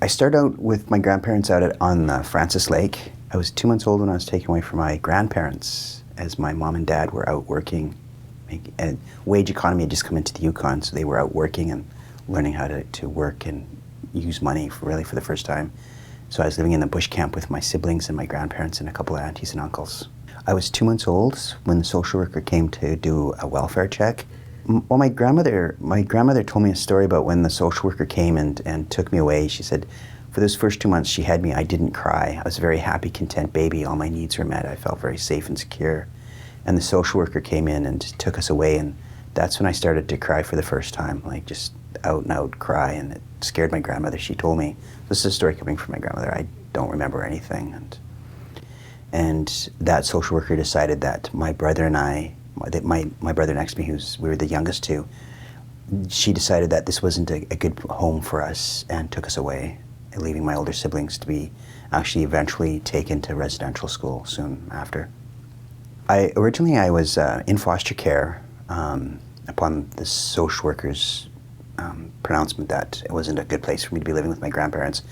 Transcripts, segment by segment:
I started out with my grandparents out on Francis Lake. I was 2 months old when I was taken away from my grandparents, as my mom and dad were out working. And wage economy had just come into the Yukon, so they were out working and learning how to work and use money for the first time. So I was living in the bush camp with my siblings and my grandparents and a couple of aunties and uncles. I was 2 months old when the social worker came to do a welfare check. Well, my grandmother told me a story about when the social worker came and took me away. She said, for those first 2 months she had me, I didn't cry. I was a very happy, content baby. All my needs were met. I felt very safe and secure. And the social worker came in and took us away, and that's when I started to cry for the first time, like just out and out cry, and it scared my grandmother. She told me, this is a story coming from my grandmother, I don't remember anything. And that social worker decided that my brother and I, my brother next to me, we were the youngest two, she decided that this wasn't a good home for us and took us away, leaving my older siblings to be actually eventually taken to residential school soon after. Originally I was in foster care upon the social worker's pronouncement that it wasn't a good place for me to be living with my grandparents.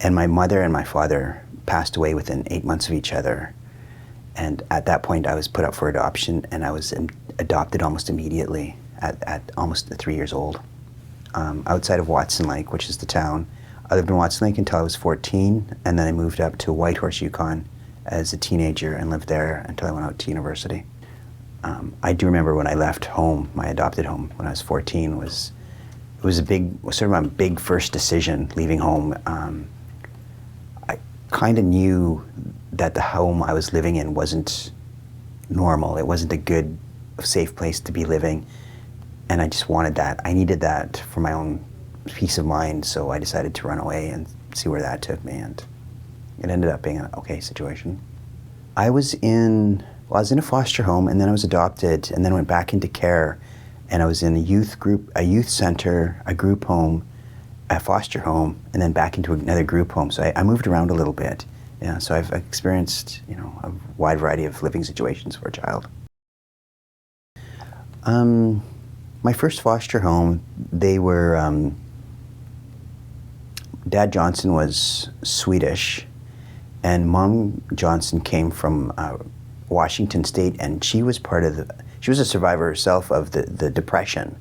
And my mother and my father passed away within 8 months of each other. And at that point I was put up for adoption, and I was adopted almost immediately at almost 3 years old. Outside of Watson Lake, which is the town. I lived in Watson Lake until I was 14, and then I moved up to Whitehorse, Yukon as a teenager and lived there until I went out to university. I do remember when I left home, my adopted home, when I was 14, it was sort of a big first decision, leaving home. I kind of knew that the home I was living in wasn't normal. It wasn't a good, safe place to be living, and I just wanted that. I needed that for my own peace of mind, so I decided to run away and see where that took me, and it ended up being an okay situation. I was in a foster home, and then I was adopted, and then went back into care, and I was in a youth group, a youth center, a group home, a foster home, and then back into another group home. So I moved around a little bit. Yeah, so I've experienced, a wide variety of living situations for a child. My first foster home, they were, Dad Johnson was Swedish, and Mom Johnson came from Washington State, and she was she was a survivor herself of the Depression.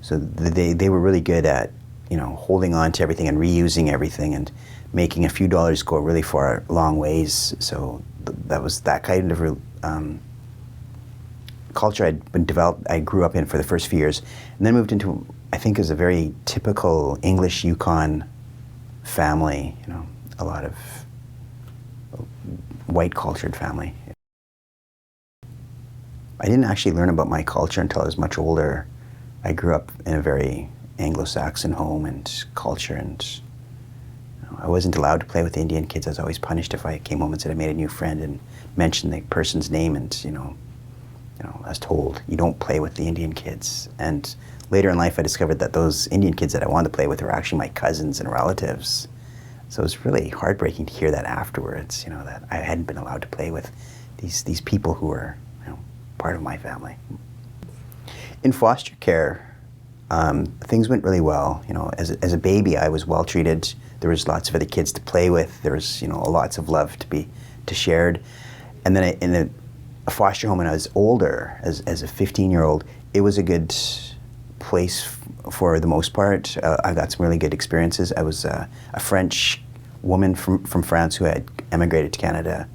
So they were really good at, holding on to everything and reusing everything and making a few dollars go a really far, long ways. So that was that kind of culture I'd been developed, I grew up in for the first few years, and then moved into, I think, is a very typical English Yukon family, a lot of white cultured family. I didn't actually learn about my culture until I was much older. I grew up in a very Anglo-Saxon home and culture, and I wasn't allowed to play with Indian kids. I was always punished if I came home and said I made a new friend and mentioned the person's name, and I was told, you don't play with the Indian kids. And later in life I discovered that those Indian kids that I wanted to play with were actually my cousins and relatives. So it was really heartbreaking to hear that afterwards, that I hadn't been allowed to play with these people who were, part of my family. In foster care, things went really well. As a baby, I was well treated. There was lots of other kids to play with. There was, lots of love to shared. And then in a foster home when I was older, as a 15-year-old, it was a good place for the most part. I got some really good experiences. I was a French woman from France who had emigrated to Canada.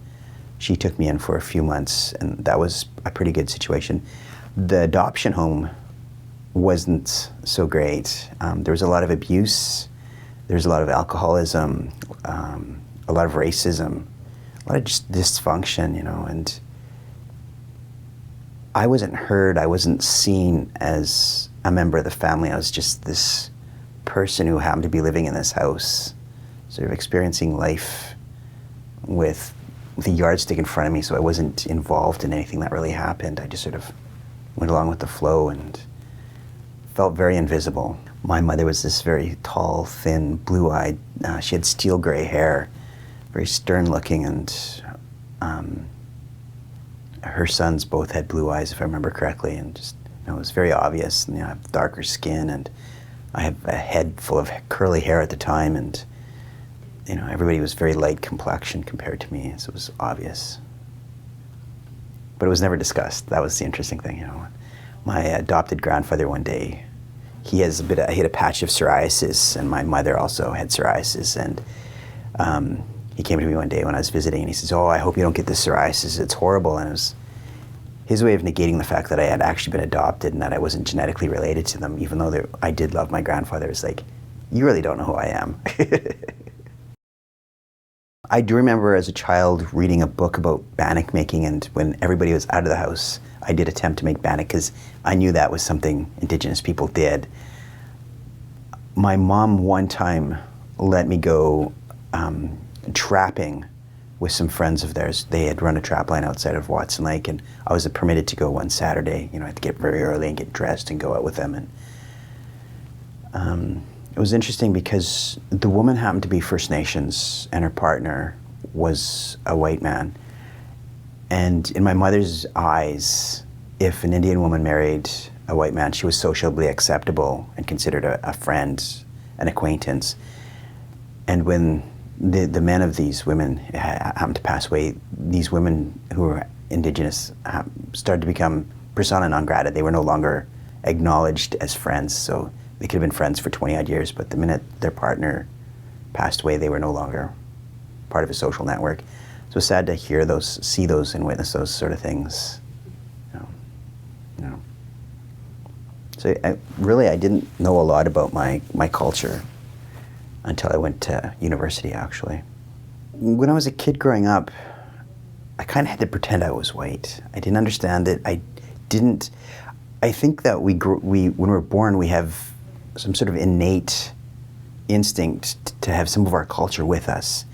She took me in for a few months, and that was a pretty good situation. The adoption home wasn't so great. There was a lot of abuse. There was a lot of alcoholism, a lot of racism, a lot of just dysfunction, and I wasn't heard, I wasn't seen as a member of the family. I was just this person who happened to be living in this house, sort of experiencing life with a yardstick in front of me, so I wasn't involved in anything that really happened. I just sort of went along with the flow and felt very invisible. My mother was this very tall, thin, blue-eyed, she had steel gray hair, very stern looking, and her sons both had blue eyes, if I remember correctly, and just, it was very obvious. And, I have darker skin, and I have a head full of curly hair at the time, and everybody was very light complexion compared to me, so it was obvious. But it was never discussed. That was the interesting thing, My adopted grandfather one day, he had a patch of psoriasis, and my mother also had psoriasis, and he came to me one day when I was visiting, and he says, "Oh, I hope you don't get this psoriasis. It's horrible." And it was his way of negating the fact that I had actually been adopted and that I wasn't genetically related to them, even though I did love my grandfather. It was like, you really don't know who I am. I do remember as a child reading a book about bannock making, and when everybody was out of the house, I did attempt to make bannock because I knew that was something Indigenous people did. My mom one time let me go trapping with some friends of theirs. They had run a trap line outside of Watson Lake, and I was permitted to go one Saturday. I had to get very early and get dressed and go out with them. And it was interesting because the woman happened to be First Nations, and her partner was a white man. And in my mother's eyes, if an Indian woman married a white man, she was sociably acceptable and considered a friend, an acquaintance. And when the men of these women happened to pass away, these women who were Indigenous started to become persona non grata. They were no longer acknowledged as friends. So they could have been friends for 20 odd years, but the minute their partner passed away, they were no longer part of a social network. So it's sad to hear those, see those, and witness those sort of things. So I didn't know a lot about my culture until I went to university, actually. When I was a kid growing up, I kind of had to pretend I was white. I didn't understand it. I think that when we're born, we have some sort of innate instinct to have some of our culture with us.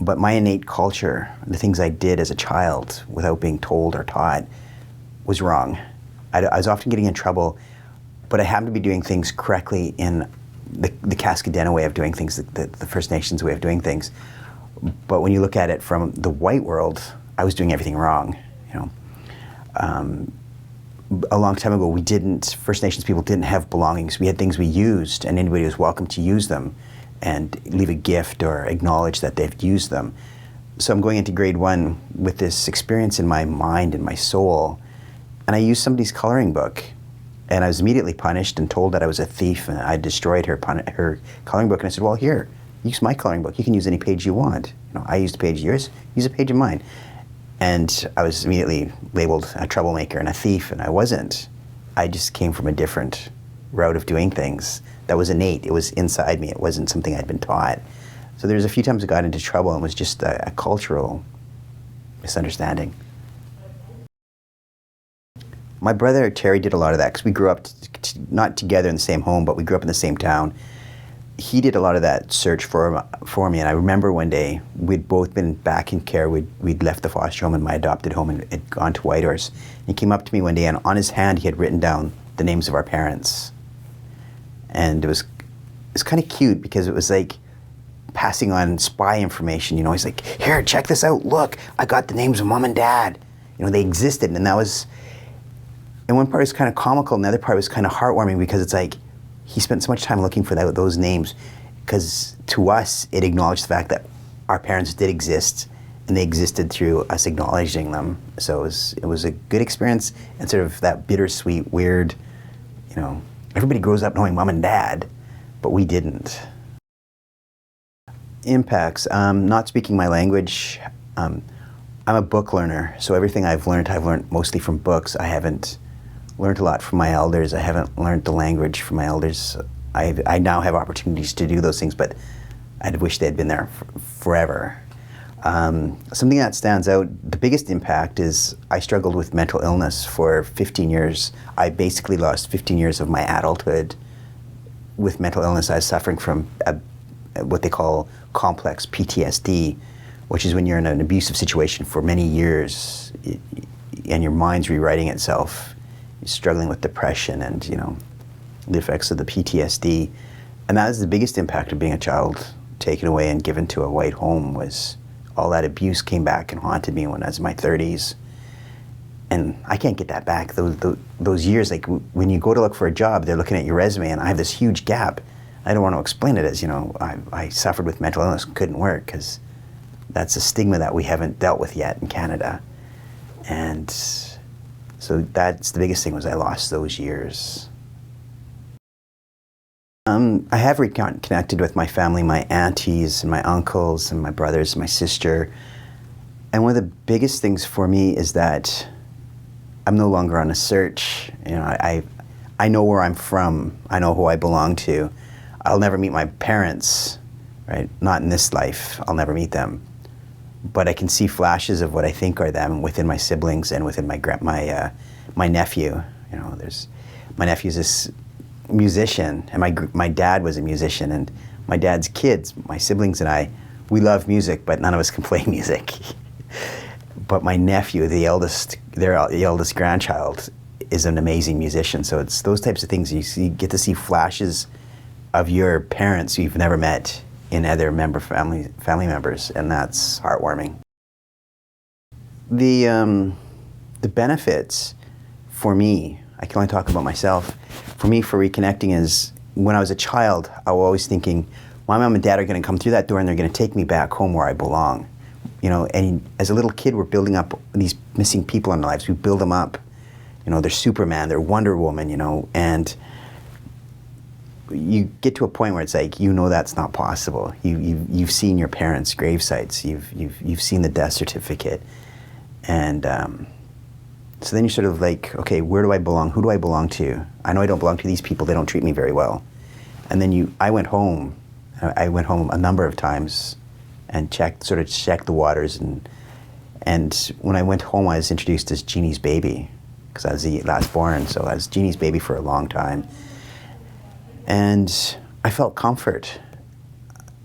But my innate culture, the things I did as a child without being told or taught, was wrong. I was often getting in trouble, but I happened to be doing things correctly in the Cascadena way of doing things, the First Nations way of doing things. But when you look at it from the white world, I was doing everything wrong. A long time ago, First Nations people didn't have belongings. We had things we used, and anybody was welcome to use them and leave a gift or acknowledge that they've used them. So I'm going into grade 1 with this experience in my mind and my soul, and I used somebody's coloring book, and I was immediately punished and told that I was a thief and I destroyed her coloring book. And I said, well, here, use my coloring book. You can use any page you want. I used a page of yours, use a page of mine. And I was immediately labeled a troublemaker and a thief, and I wasn't. I just came from a different route of doing things that was innate. It was inside me. It wasn't something I'd been taught. So there's a few times I got into trouble, and it was just a cultural misunderstanding. My brother Terry did a lot of that because we grew up not together in the same home, but we grew up in the same town. He did a lot of that search for me, and I remember one day we'd both been back in care. We'd left the foster home and my adopted home and had gone to Whitehorse. And he came up to me one day, and on his hand he had written down the names of our parents. And it was kind of cute because it was like passing on spy information. He's like, here, check this out. Look, I got the names of mom and dad. They existed, and that was. And one part was kind of comical, and the other part was kind of heartwarming because it's like he spent so much time looking for those names because to us it acknowledged the fact that our parents did exist and they existed through us acknowledging them. So it was a good experience and sort of that bittersweet, weird, everybody grows up knowing mom and dad, but we didn't. Impacts, not speaking my language. I'm a book learner, so everything I've learned mostly from books. I haven't learned a lot from my elders. I haven't learned the language from my elders. I now have opportunities to do those things, but I'd wish they had been there forever. Something that stands out, the biggest impact is I struggled with mental illness for 15 years. I basically lost 15 years of my adulthood with mental illness. I was suffering from what they call complex PTSD, which is when you're in an abusive situation for many years and your mind's rewriting itself. You're struggling with depression and, the effects of the PTSD. And that is the biggest impact of being a child taken away and given to a white home was all that abuse came back and haunted me when I was in my 30s. And I can't get that back. Those years, like when you go to look for a job, they're looking at your resume and I have this huge gap. I don't want to explain it as, I suffered with mental illness, couldn't work, because that's a stigma that we haven't dealt with yet in Canada. And so that's the biggest thing, was I lost those years. I have reconnected with my family, my aunties and my uncles and my brothers and my sister. And one of the biggest things for me is that I'm no longer on a search. I know where I'm from. I know who I belong to. I'll never meet my parents, right? Not in this life. I'll never meet them. But I can see flashes of what I think are them within my siblings and within my nephew. My nephew's this musician, and my dad was a musician, and my dad's kids, my siblings and I, we love music, but none of us can play music. But my nephew, the eldest grandchild, is an amazing musician. So it's those types of things you get to see flashes of your parents who you've never met in other family members, and that's heartwarming. The benefits for me, I can only talk about myself. For me, for reconnecting is, when I was a child, I was always thinking, my mom and dad are going to come through that door and they're going to take me back home where I belong. And as a little kid, we're building up these missing people in our lives. We build them up. They're Superman, they're Wonder Woman, and you get to a point where it's like, that's not possible. You've seen your parents' grave sites. You've seen the death certificate. And so then you're sort of like, okay, where do I belong? Who do I belong to? I know I don't belong to these people. They don't treat me very well. And then I went home. I went home a number of times and checked the waters. And when I went home, I was introduced as Jeannie's baby, because I was the last born. So I was Jeannie's baby for a long time. And I felt comfort.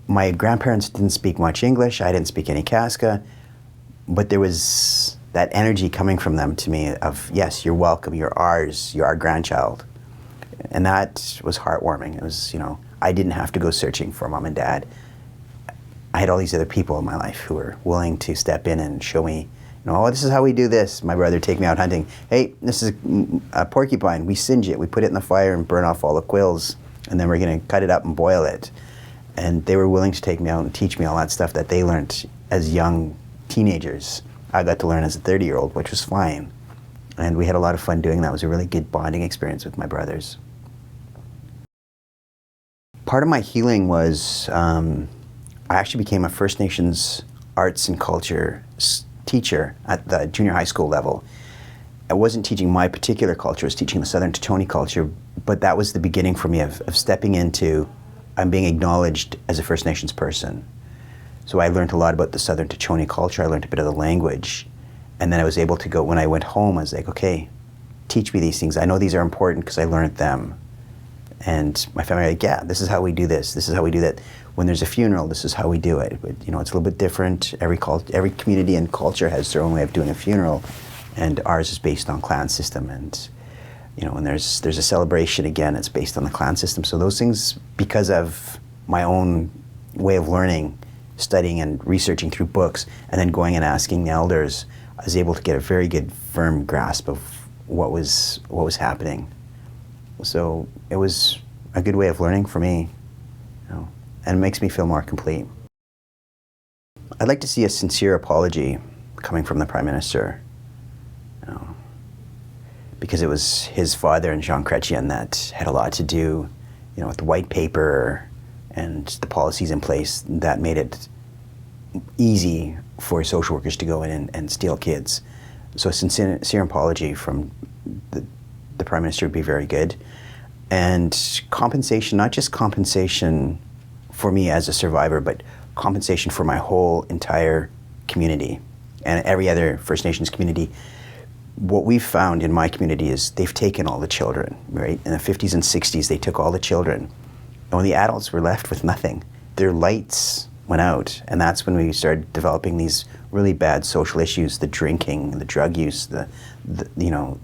My grandparents didn't speak much English. I didn't speak any Kaska. But there was that energy coming from them to me of, yes, you're welcome, you're ours, you're our grandchild. And that was heartwarming. It was, I didn't have to go searching for mom and dad. I had all these other people in my life who were willing to step in and show me, oh, this is how we do this. My brother would take me out hunting. Hey, this is a porcupine. We singe it. We put it in the fire and burn off all the quills. And then we're going to cut it up and boil it. And they were willing to take me out and teach me all that stuff that they learned as young teenagers. I got to learn as a 30-year-old, which was fine. And we had a lot of fun doing that. It was a really good bonding experience with my brothers. Part of my healing was I actually became a First Nations arts and culture teacher at the junior high school level. I wasn't teaching my particular culture, I was teaching the Southern Tutoni culture, but that was the beginning for me of stepping into, I'm being acknowledged as a First Nations person. So I learned a lot about the Southern Tutoni culture, I learned a bit of the language, and then I was able to go, when I went home, I was like, okay, teach me these things. I know these are important because I learned them. And my family were like, yeah, this is how we do this is how we do that. When there's a funeral, this is how we do it. But it's a little bit different. Every community and culture has their own way of doing a funeral, and ours is based on clan system. And when there's a celebration, again, it's based on the clan system. So those things, because of my own way of learning, studying and researching through books, and then going and asking the elders, I was able to get a very good, firm grasp of what was happening. So it was a good way of learning for me, and it makes me feel more complete. I'd like to see a sincere apology coming from the Prime Minister, because it was his father and Jean Chrétien that had a lot to do, with the white paper and the policies in place that made it easy for social workers to go in and steal kids. So a sincere apology from the Prime Minister would be very good. And compensation, not just compensation for me as a survivor, but compensation for my whole entire community and every other First Nations community. What we've found in my community is they've taken all the children, right? In the 50s and 60s, they took all the children. And when the adults were left with nothing, their lights went out. And that's when we started developing these really bad social issues, the drinking, the drug use, the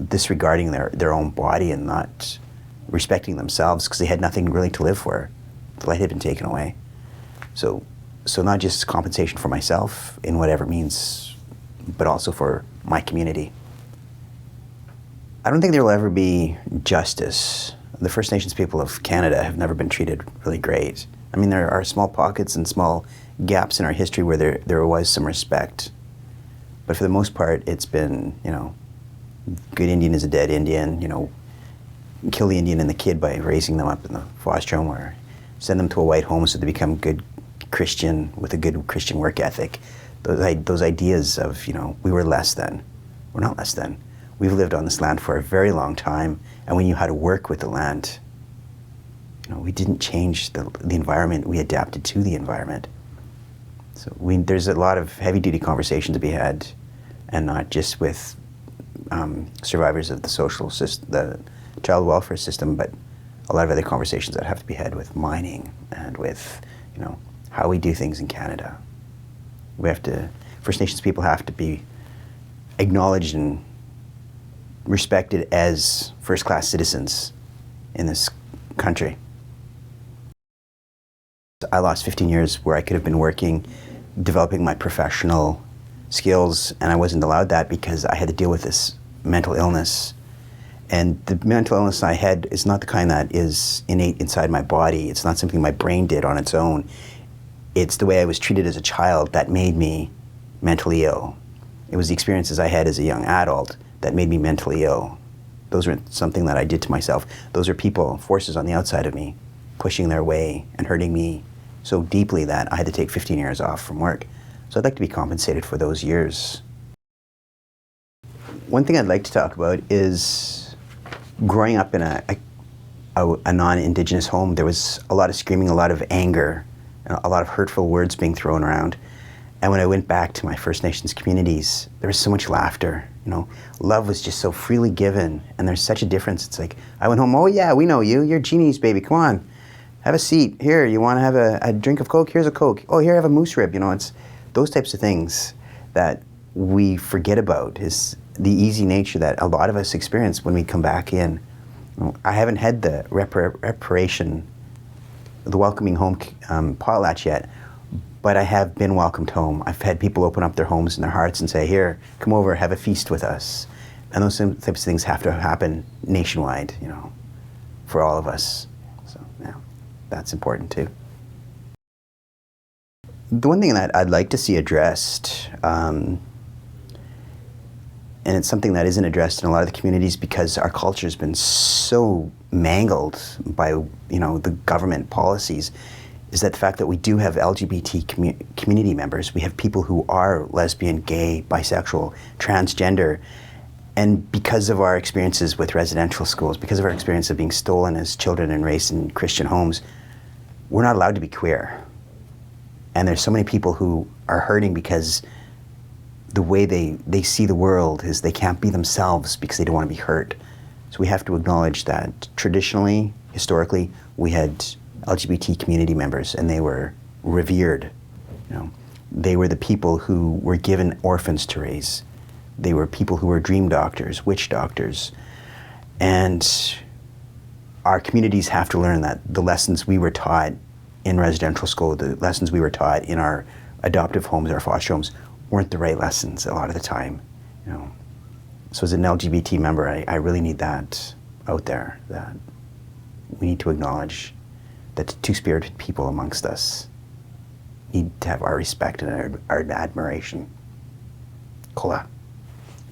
disregarding their own body and not respecting themselves because they had nothing really to live for. The light had been taken away. So not just compensation for myself in whatever means, but also for my community. I don't think there will ever be justice. The First Nations people of Canada have never been treated really great. I mean, there are small pockets and small gaps in our history where there was some respect. But for the most part, it's been, you know, good Indian is a dead Indian, you know, kill the Indian and the kid by raising them up in the foster home, or send them to a white home so they become good Christian with a good Christian work ethic. Those ideas of, you know, we were less than. We're not less than. We've lived on this land for a very long time, and we knew how to work with the land. You know, we didn't change the environment, we adapted to the environment. So there's a lot of heavy-duty conversation to be had, and not just with survivors of the social system, the child welfare system, but a lot of other conversations that have to be had with mining and with, you know, how we do things in Canada. We have to, First Nations people have to be acknowledged and respected as first-class citizens in this country. I lost 15 years where I could have been working, developing my professional skills, and I wasn't allowed that because I had to deal with this mental illness. And the mental illness I had is not the kind that is innate inside my body. It's not something my brain did on its own. It's the way I was treated as a child that made me mentally ill. It was the experiences I had as a young adult that made me mentally ill. Those weren't something that I did to myself. Those are people, forces on the outside of me, pushing their way and hurting me so deeply that I had to take 15 years off from work. So I'd like to be compensated for those years. One thing I'd like to talk about is growing up in a non-Indigenous home. There was a lot of screaming, a lot of anger, a lot of hurtful words being thrown around. And when I went back to my First Nations communities, there was so much laughter. You know, love was just so freely given, and there's such a difference. It's like, I went home, oh yeah, we know you. You're Jeannie's baby, come on. Have a seat. Here, you want to have a drink of Coke? Here's a Coke. Oh, here, have a moose rib. You know, it's those types of things that we forget about, is the easy nature that a lot of us experience when we come back in. You know, I haven't had the reparation, the welcoming home potlatch yet, but I have been welcomed home. I've had people open up their homes and their hearts and say, here, come over, have a feast with us. And those types of things have to happen nationwide, you know, for all of us. So, yeah, that's important too. The one thing that I'd like to see addressed, and it's something that isn't addressed in a lot of the communities because our culture has been so mangled by, you know, the government policies, is that the fact that we do have LGBT community members. We have people who are lesbian, gay, bisexual, transgender, and because of our experiences with residential schools, because of our experience of being stolen as children and raised in Christian homes, we're not allowed to be queer. And there's so many people who are hurting because the way they see the world is they can't be themselves because they don't want to be hurt. So we have to acknowledge that traditionally, historically, we had LGBT community members, and they were revered. You know, they were the people who were given orphans to raise. They were people who were dream doctors, witch doctors. And our communities have to learn that the lessons we were taught in residential school, the lessons we were taught in our adoptive homes, our foster homes, weren't the right lessons a lot of the time. You know, so as an LGBT member, I really need that out there, that we need to acknowledge that the two-spirited people amongst us need to have our respect and our admiration. Kola.